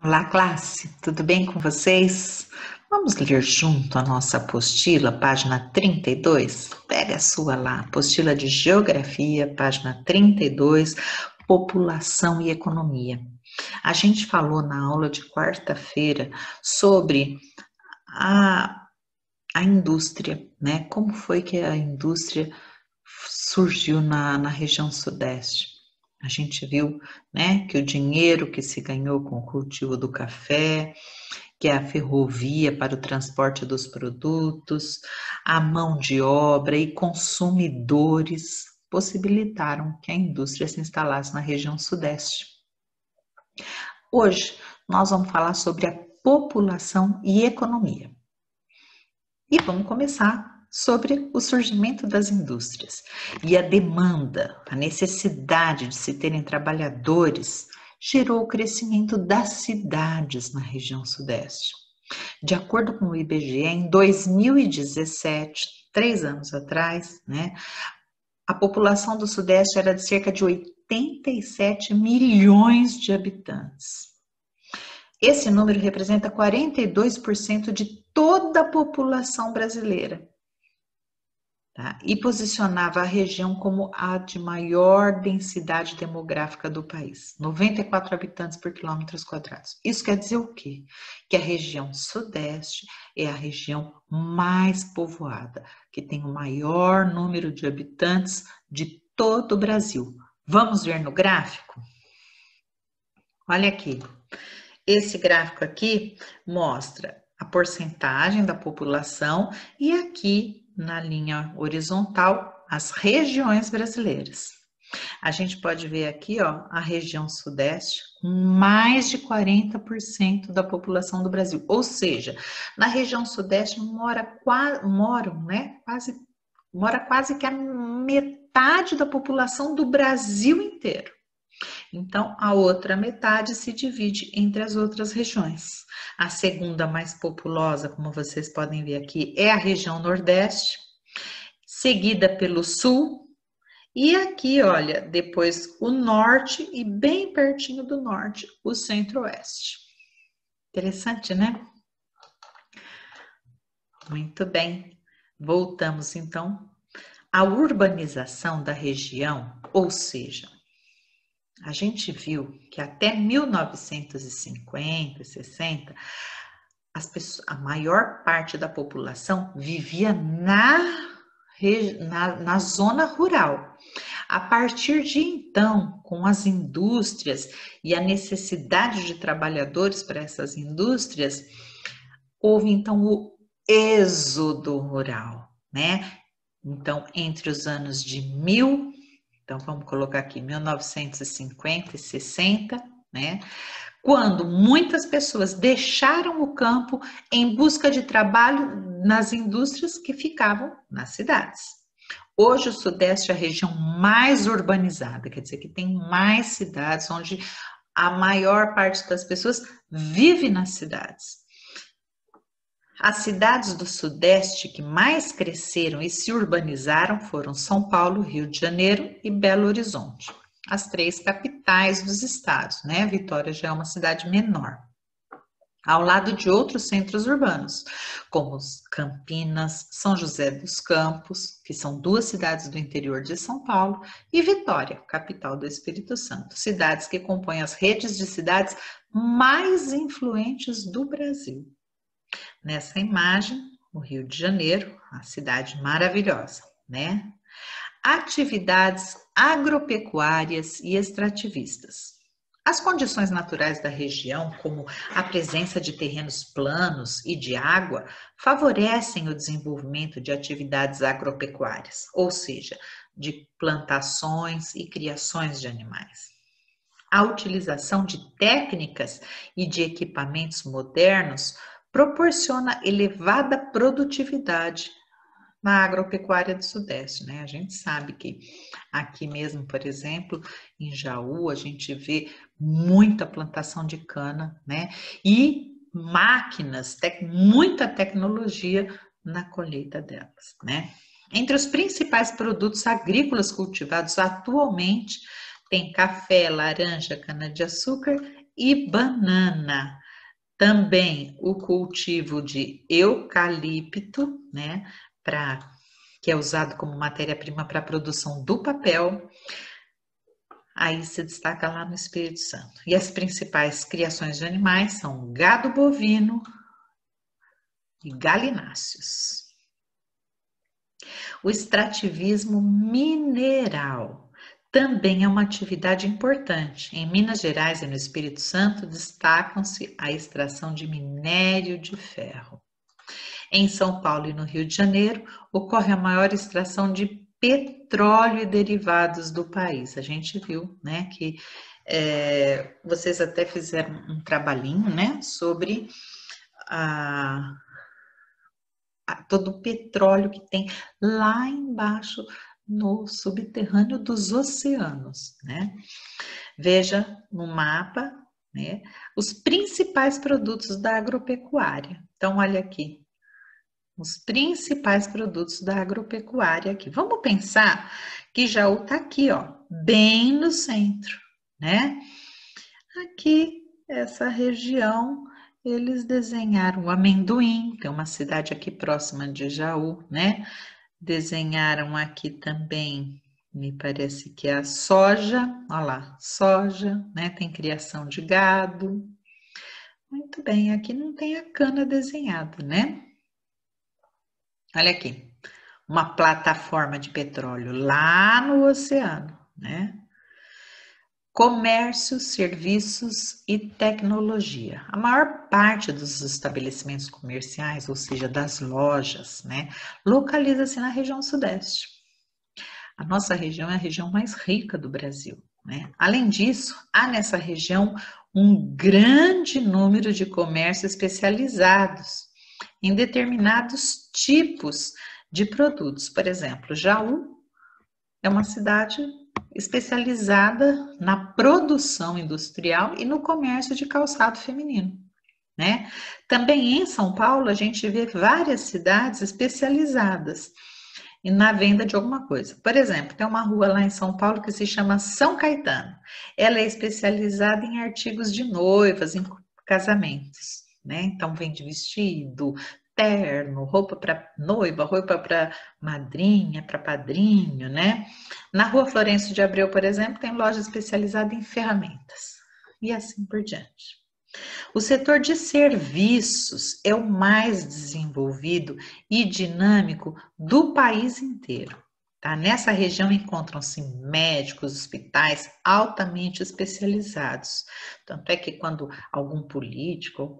Olá, classe, tudo bem com vocês? Vamos ler junto a nossa apostila, página 32. Pega a sua lá, apostila de Geografia, página 32, População e Economia. A gente falou na aula de quarta-feira sobre a, a indústria, né? Como foi que a indústria surgiu na região sudeste? A gente viu, né, que o dinheiro que se ganhou com o cultivo do café, que é a ferrovia para o transporte dos produtos, a mão de obra e consumidores possibilitaram que a indústria se instalasse na região sudeste. Hoje nós vamos falar sobre a população e economia. E vamos começar sobre o surgimento das indústrias e a demanda, a necessidade de se terem trabalhadores gerou o crescimento das cidades na região sudeste. De acordo com o IBGE, em 2017, 3 anos atrás, né, a população do Sudeste era de cerca de 87 milhões de habitantes. Esse número representa 42% de toda a população brasileira. Tá? E posicionava a região como a de maior densidade demográfica do país, 94 habitantes por quilômetros quadrados. Isso quer dizer o quê? Que a região sudeste é a região mais povoada, que tem o maior número de habitantes de todo o Brasil. Vamos ver no gráfico? Olha aqui. Esse gráfico aqui mostra a porcentagem da população e aqui na linha horizontal as regiões brasileiras. A gente pode ver aqui, ó, a região sudeste com mais de 40% da população do Brasil. Ou seja, na região sudeste mora quase que a metade da população do Brasil inteiro. Então, a outra metade se divide entre as outras regiões. A segunda mais populosa, como vocês podem ver aqui, é a região Nordeste, seguida pelo Sul, e aqui, olha, depois o Norte e bem pertinho do Norte, o Centro-Oeste. Interessante, né? Muito bem. Voltamos, então, à urbanização da região, ou seja, a gente viu que até 1950, 60, a maior parte da população vivia na zona rural. A partir de então, com as indústrias e a necessidade de trabalhadores para essas indústrias, houve então o êxodo rural, né? Então, entre os anos de então vamos colocar aqui 1950 e 60, né? Quando muitas pessoas deixaram o campo em busca de trabalho nas indústrias que ficavam nas cidades. Hoje o Sudeste é a região mais urbanizada, quer dizer que tem mais cidades onde a maior parte das pessoas vive nas cidades. As cidades do Sudeste que mais cresceram e se urbanizaram foram São Paulo, Rio de Janeiro e Belo Horizonte. As 3 capitais dos estados, né? Vitória já é uma cidade menor. Ao lado de outros centros urbanos, como Campinas, São José dos Campos, que são 2 cidades do interior de São Paulo, e Vitória, capital do Espírito Santo, cidades que compõem as redes de cidades mais influentes do Brasil. Nessa imagem, o Rio de Janeiro, a cidade maravilhosa, né? Atividades agropecuárias e extrativistas. As condições naturais da região, como a presença de terrenos planos e de água, favorecem o desenvolvimento de atividades agropecuárias, ou seja, de plantações e criações de animais. A utilização de técnicas e de equipamentos modernos proporciona elevada produtividade na agropecuária do Sudeste, né? A gente sabe que aqui mesmo, por exemplo, em Jaú, a gente vê muita plantação de cana, né? E máquinas, muita tecnologia na colheita delas, né? Entre os principais produtos agrícolas cultivados atualmente tem café, laranja, cana-de-açúcar e banana. Também o cultivo de eucalipto, né, que é usado como matéria-prima para a produção do papel. Aí se destaca lá no Espírito Santo. E as principais criações de animais são gado bovino e galináceos. O extrativismo mineral também é uma atividade importante. Em Minas Gerais e no Espírito Santo destacam-se a extração de minério de ferro. Em São Paulo e no Rio de Janeiro ocorre a maior extração de petróleo e derivados do país. A gente viu, né, que vocês até fizeram um trabalhinho, né, sobre todo o petróleo que tem lá embaixo no subterrâneo dos oceanos, né? Veja no mapa, né, os principais produtos da agropecuária. Então, olha aqui, os principais produtos da agropecuária aqui. Vamos pensar que Jaú está aqui, ó, bem no centro, né? Aqui, essa região, eles desenharam o amendoim, tem uma cidade aqui próxima de Jaú, né? Desenharam aqui também, me parece que é a soja, olha lá, soja, né? Tem criação de gado. Muito bem, aqui não tem a cana desenhada, né? Olha aqui, uma plataforma de petróleo lá no oceano, né? Comércio, serviços e tecnologia. A maior parte dos estabelecimentos comerciais, ou seja, das lojas, né, localiza-se na região sudeste. A nossa região é a região mais rica do Brasil, né? Além disso, há nessa região um grande número de comércios especializados em determinados tipos de produtos. Por exemplo, Jaú é uma cidade especializada na produção industrial e no comércio de calçado feminino, né? Também em São Paulo a gente vê várias cidades especializadas na venda de alguma coisa. Por exemplo, tem uma rua lá em São Paulo que se chama São Caetano. Ela é especializada em artigos de noivas, em casamentos, né? Então vende vestido, terno, roupa para noiva, roupa para madrinha, para padrinho, né? Na Rua Florencio de Abreu, por exemplo, tem loja especializada em ferramentas e assim por diante. O setor de serviços é o mais desenvolvido e dinâmico do país inteiro. Tá? Nessa região encontram-se médicos, hospitais altamente especializados. Tanto é que quando algum político,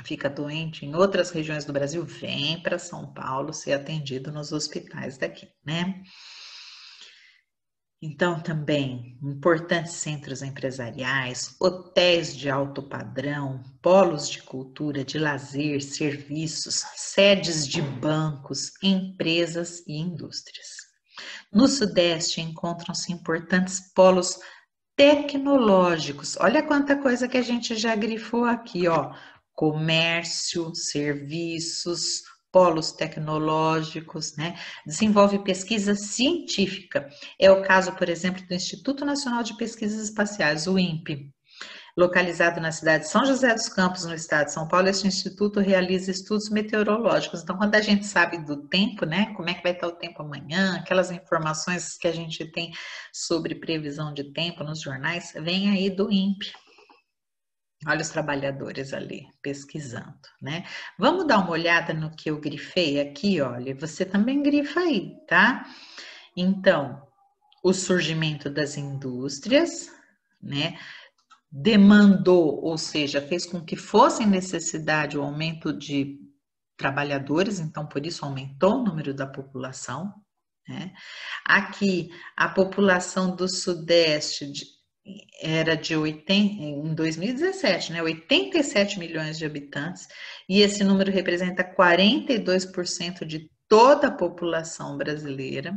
fica doente em outras regiões do Brasil, vem para São Paulo ser atendido nos hospitais daqui, né? Então, também, importantes centros empresariais, hotéis de alto padrão, polos de cultura, de lazer, serviços, sedes de bancos, empresas e indústrias. No Sudeste, encontram-se importantes polos tecnológicos. Olha quanta coisa que a gente já grifou aqui, ó. Comércio, serviços, polos tecnológicos, né? Desenvolve pesquisa científica. É o caso, por exemplo, do Instituto Nacional de Pesquisas Espaciais, o INPE. Localizado na cidade de São José dos Campos, no estado de São Paulo, este instituto realiza estudos meteorológicos. Então, quando a gente sabe do tempo, né, como é que vai estar o tempo amanhã, aquelas informações que a gente tem sobre previsão de tempo nos jornais, vem aí do INPE. Olha os trabalhadores ali pesquisando, né? Vamos dar uma olhada no que eu grifei aqui, olha, você também grifa aí, tá? Então, o surgimento das indústrias, né? Demandou, ou seja, fez com que fosse necessidade o aumento de trabalhadores, então por isso aumentou o número da população, né? Aqui, a população do Sudeste era de 80, em 2017, né, 87 milhões de habitantes, e esse número representa 42% de toda a população brasileira.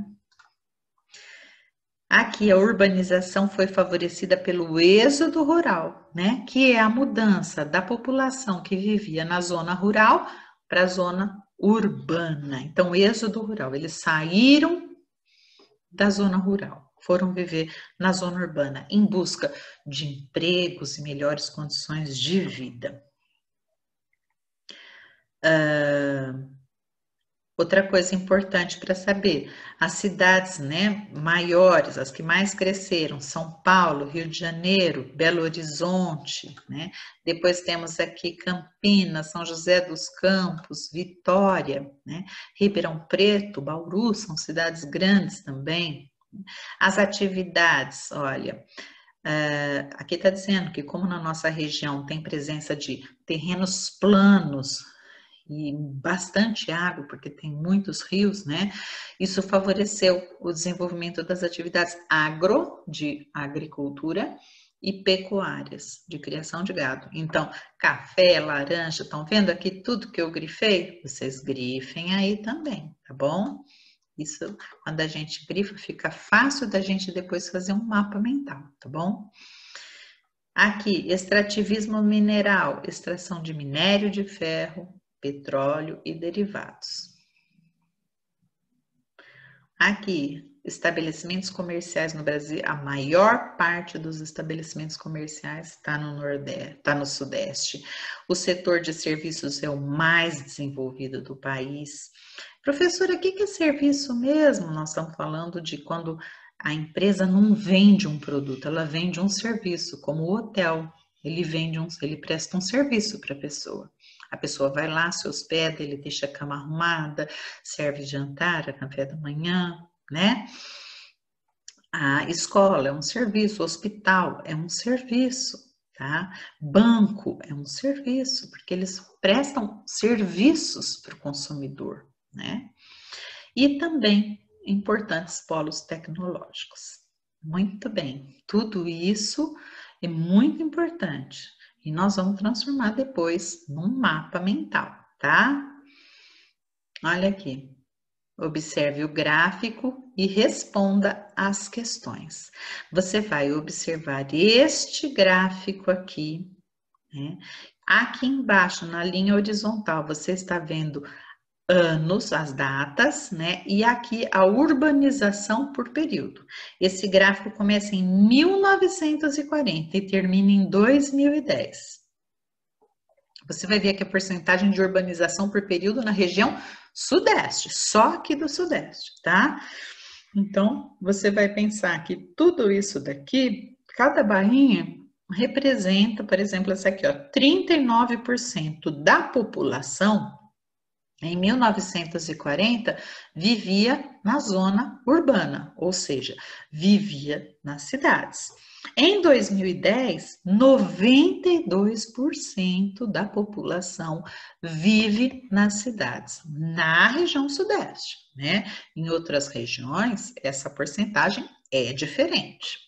Aqui a urbanização foi favorecida pelo êxodo rural, né, que é a mudança da população que vivia na zona rural para a zona urbana. Então, êxodo rural, eles saíram da zona rural, foram viver na zona urbana em busca de empregos e melhores condições de vida. Outra coisa importante para saber, as cidades, né, maiores, as que mais cresceram, São Paulo, Rio de Janeiro, Belo Horizonte, né? Depois temos aqui Campinas, São José dos Campos, Vitória, né? Ribeirão Preto, Bauru, são cidades grandes também. As atividades, olha, aqui está dizendo que como na nossa região tem presença de terrenos planos, e bastante água, porque tem muitos rios, né? Isso favoreceu o desenvolvimento das atividades de agricultura, e pecuárias, de criação de gado. Então, café, laranja, estão vendo aqui tudo que eu grifei? Vocês grifem aí também, tá bom? Isso, quando a gente grifa, fica fácil da gente depois fazer um mapa mental, tá bom? Aqui, extrativismo mineral, extração de minério de ferro, petróleo e derivados. Aqui, estabelecimentos comerciais no Brasil, a maior parte dos estabelecimentos comerciais está no Nordeste, está no Sudeste. O setor de serviços é o mais desenvolvido do país. Professora, o que é serviço mesmo? Nós estamos falando de quando a empresa não vende um produto, ela vende um serviço, como o hotel. Ele presta um serviço para a pessoa. A pessoa vai lá, se hospeda, ele deixa a cama arrumada, serve jantar, café da manhã, né? A escola é um serviço, o hospital é um serviço, tá? Banco é um serviço, porque eles prestam serviços para o consumidor, né? E também importantes polos tecnológicos. Muito bem, tudo isso é muito importante. E nós vamos transformar depois num mapa mental, tá? Olha aqui. Observe o gráfico e responda as questões. Você vai observar este gráfico aqui, né? Aqui embaixo, na linha horizontal, você está vendo anos, as datas, né? E aqui a urbanização por período. Esse gráfico começa em 1940 e termina em 2010. Você vai ver aqui a porcentagem de urbanização por período na região Sudeste, só aqui do Sudeste, tá? Então, você vai pensar que tudo isso daqui, cada barrinha representa, por exemplo, essa aqui, ó, 39% da população em 1940 vivia na zona urbana, ou seja, vivia nas cidades. Em 2010, 92% da população vive nas cidades, na região Sudeste, né? Em outras regiões, essa porcentagem é diferente.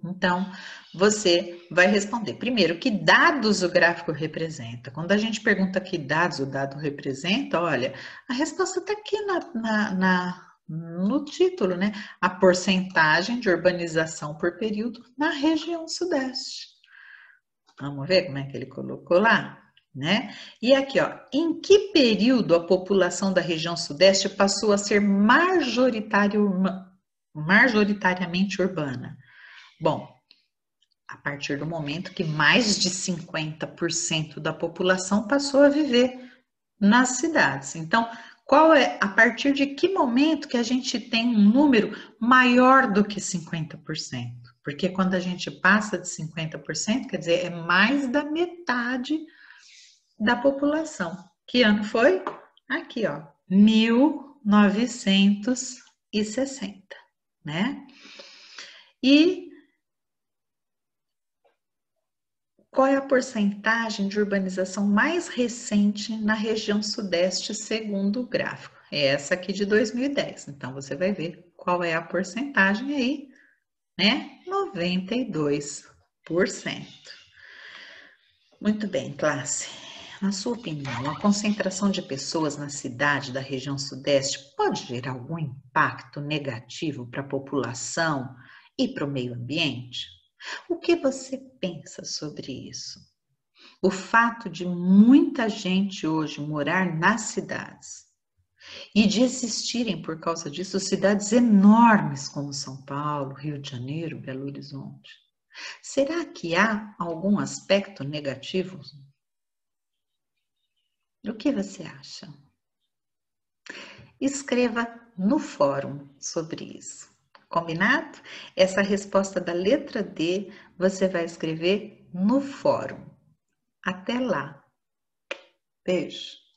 Então, você vai responder primeiro que dados o gráfico representa. Quando a gente pergunta que dados o dado representa, olha, a resposta está aqui no título, né? A porcentagem de urbanização por período na região Sudeste. Vamos ver como é que ele colocou lá, né? E aqui, ó, em que período a população da região Sudeste passou a ser majoritariamente urbana? Bom, a partir do momento que mais de 50% da população passou a viver nas cidades. Então, a partir de que momento que a gente tem um número maior do que 50%? Porque quando a gente passa de 50%, quer dizer, é mais da metade da população. Que ano foi? Aqui, ó, 1960, né? E qual é a porcentagem de urbanização mais recente na região Sudeste, segundo o gráfico? É essa aqui de 2010. Então, você vai ver qual é a porcentagem aí, né? 92%. Muito bem, classe. Na sua opinião, a concentração de pessoas na cidade da região Sudeste pode gerar algum impacto negativo para a população e para o meio ambiente? O que você pensa sobre isso? O fato de muita gente hoje morar nas cidades e de existirem por causa disso cidades enormes como São Paulo, Rio de Janeiro, Belo Horizonte? Será que há algum aspecto negativo? O que você acha? Escreva no fórum sobre isso. Combinado? Essa resposta da letra D você vai escrever no fórum. Até lá. Beijo.